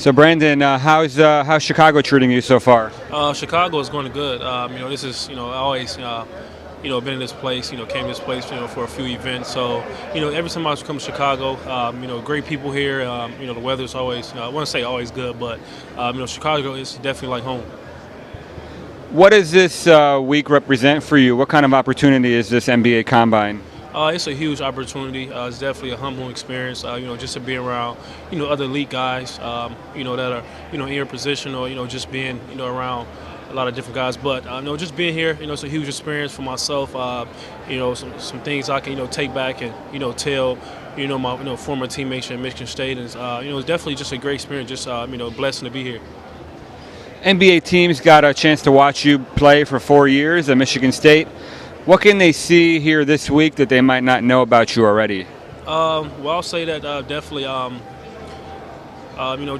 So Branden, how's Chicago treating you so far? Chicago is going good. This is, I always, been in this place, came to this place, for a few events. So, every time I come to Chicago, great people here. The weather's always, I want to say always good, but, Chicago is definitely like home. What does this week represent for you? What kind of opportunity is this NBA Combine? It's a huge opportunity. It's definitely a humbling experience. Just to be around, other elite guys, that are, in your position, or just being, around a lot of different guys. But just being here, it's a huge experience for myself. Some things I can, take back and, tell, my, former teammates at Michigan State. And it's definitely just a great experience. Just, blessing to be here. NBA teams got a chance to watch you play for 4 years at Michigan State. What can they see here this week that they might not know about you already? Well, I'll say that definitely,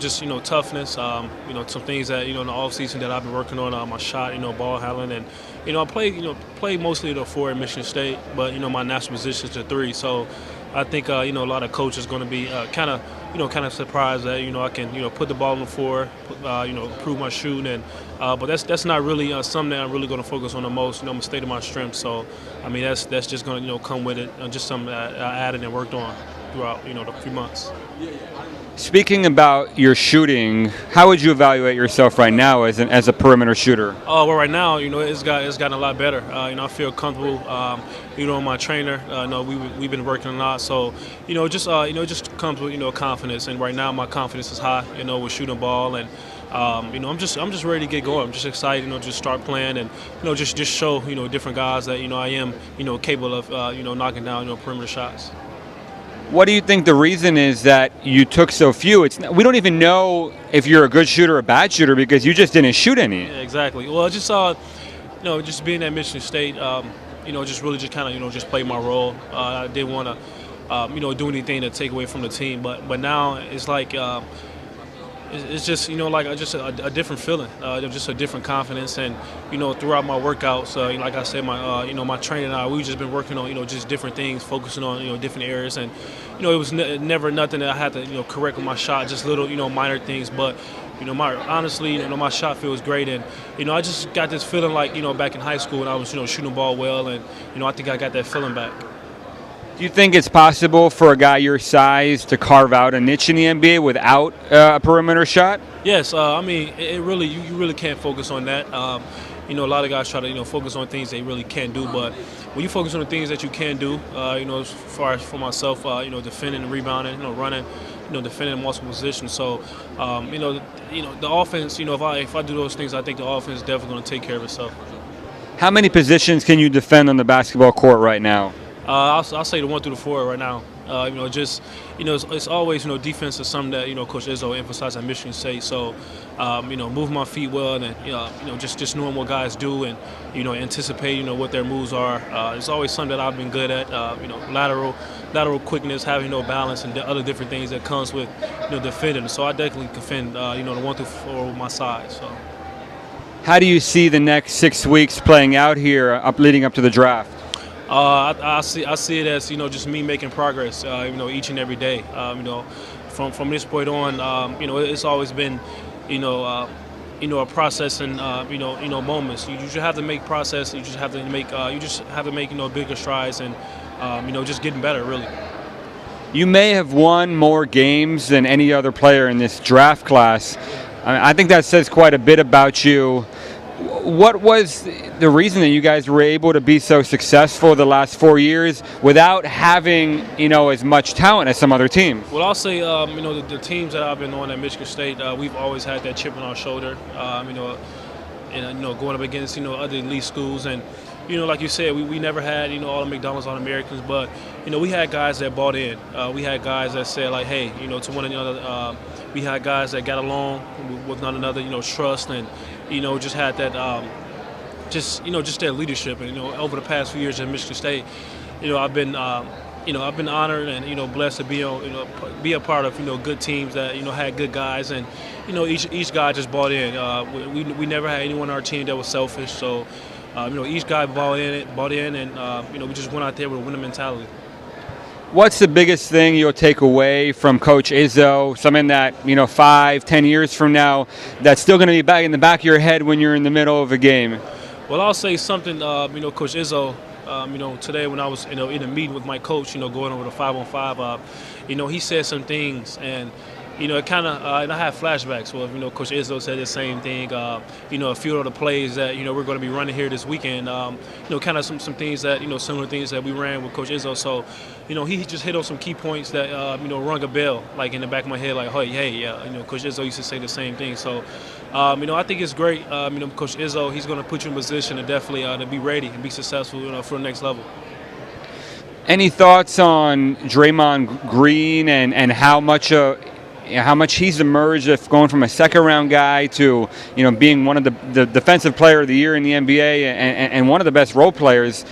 just toughness. Some things that in the off season that I've been working on. My shot, ball handling, and I played mostly the 4 at Michigan State, but my natural position is the 3. So I think a lot of coaches going to be kind of surprised that I can put the ball on the floor, improve my shooting, and but that's not really something that I'm really going to focus on the most. I'm gonna stay to my strengths. So I mean that's just going to come with it. Just something that I added and worked on throughout the few months. Speaking about your shooting, how would you evaluate yourself right now as a perimeter shooter? Well, right now, it's gotten a lot better. I feel comfortable. My trainer, we've been working a lot, so just comes with confidence. And right now, my confidence is high. With shooting ball, and I'm just ready to get going. I'm just excited. Just start playing, and just show different guys that I am capable of knocking down perimeter shots. What do you think the reason is that you took so few? We don't even know if you're a good shooter or a bad shooter because you just didn't shoot any. Yeah, exactly. Well, I just just being at Michigan State, just really just kind of just play my role. I didn't want to do anything to take away from the team, but now it's like it's just like just a different feeling, just a different confidence, and throughout my workouts, like I said, my trainer and I, we've just been working on just different things, focusing on different areas, and it was never nothing that I had to correct with my shot, just little minor things, but honestly, my shot feels great, and I just got this feeling like back in high school when I was shooting the ball well, and I think I got that feeling back. Do you think it's possible for a guy your size to carve out a niche in the NBA without a perimeter shot? Yes, I mean, it really you really can't focus on that. A lot of guys try to focus on things they really can't do, but when you focus on the things that you can do, as far as for myself, defending and rebounding, running, defending in multiple positions. So, the offense, if I do those things, I think the offense is definitely going to take care of itself. How many positions can you defend on the basketball court right now? I'll say the 1 through the 4 right now. It's always defense is something that Coach Izzo emphasized at Michigan State. So move my feet well, and just knowing what guys do, and anticipating what their moves are. It's always something that I've been good at. Lateral quickness, having balance, and the other different things that comes with defending. So I definitely defend the 1 through 4 with my size. So. How do you see the next 6 weeks playing out here, leading up to the draft? I see it as just me making progress each and every day. From this point on, it's always been a process, and moments. You just have to make process. You just have to make bigger strides, and just getting better really. You may have won more games than any other player in this draft class. I think that says quite a bit about you. What was the reason that you guys were able to be so successful the last 4 years without having, as much talent as some other teams? Well, I'll say, the teams that I've been on at Michigan State, we've always had that chip on our shoulder, going up against, other elite schools. And, like you said, we never had, all the McDonald's All-Americans, but, we had guys that bought in. We had guys that said, like, hey, to one another, we had guys that got along with one another, trust, and, just had that, just that leadership. And over the past few years at Michigan State, I've been honored and blessed to be be a part of good teams that had good guys, and each guy just bought in. We never had anyone on our team that was selfish. So each guy bought in, and we just went out there with a winning mentality. What's the biggest thing you'll take away from Coach Izzo? Something that 5, 10 years from now, that's still going to be back in the back of your head when you're in the middle of a game. Well, I'll say something. Coach Izzo. Today when I was in a meeting with my coach, going over the 5-on-5, he said some things, and it kind of and I had flashbacks. Well, Coach Izzo said the same thing. A few of the plays that we're going to be running here this weekend. Kind of some things that similar things that we ran with Coach Izzo. So, he just hit on some key points that rung a bell like in the back of my head, like, hey, yeah, Coach Izzo used to say the same thing. So, I think it's great. Coach Izzo, he's going to put you in position to definitely to be ready and be successful, for the next level. Any thoughts on Draymond Green and how much he's emerged, if going from a second-round guy to being one of the defensive player of the year in the NBA and one of the best role players?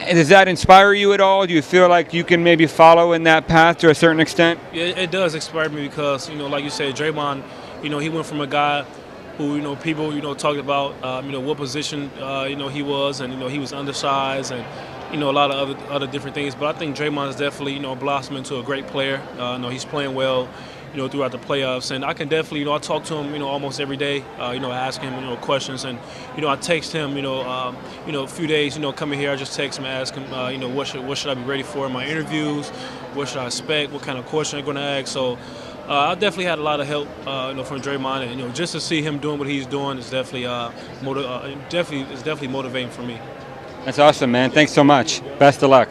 Does that inspire you at all? Do you feel like you can maybe follow in that path to a certain extent? Yeah, it does inspire me because like you said, Draymond, he went from a guy who people talked about what position he was, and he was undersized, and a lot of other different things. But I think Draymond is definitely blossomed into a great player. He's playing well throughout the playoffs, and I can definitely I talk to him almost every day. I ask him questions, and I text him a few days coming here. I just text him, ask him what should I be ready for in my interviews, what should I expect, what kind of question I'm going to ask. So I definitely had a lot of help from Draymond, and just to see him doing what he's doing is definitely definitely motivating for me. That's awesome, man. Thanks so much. Best of luck.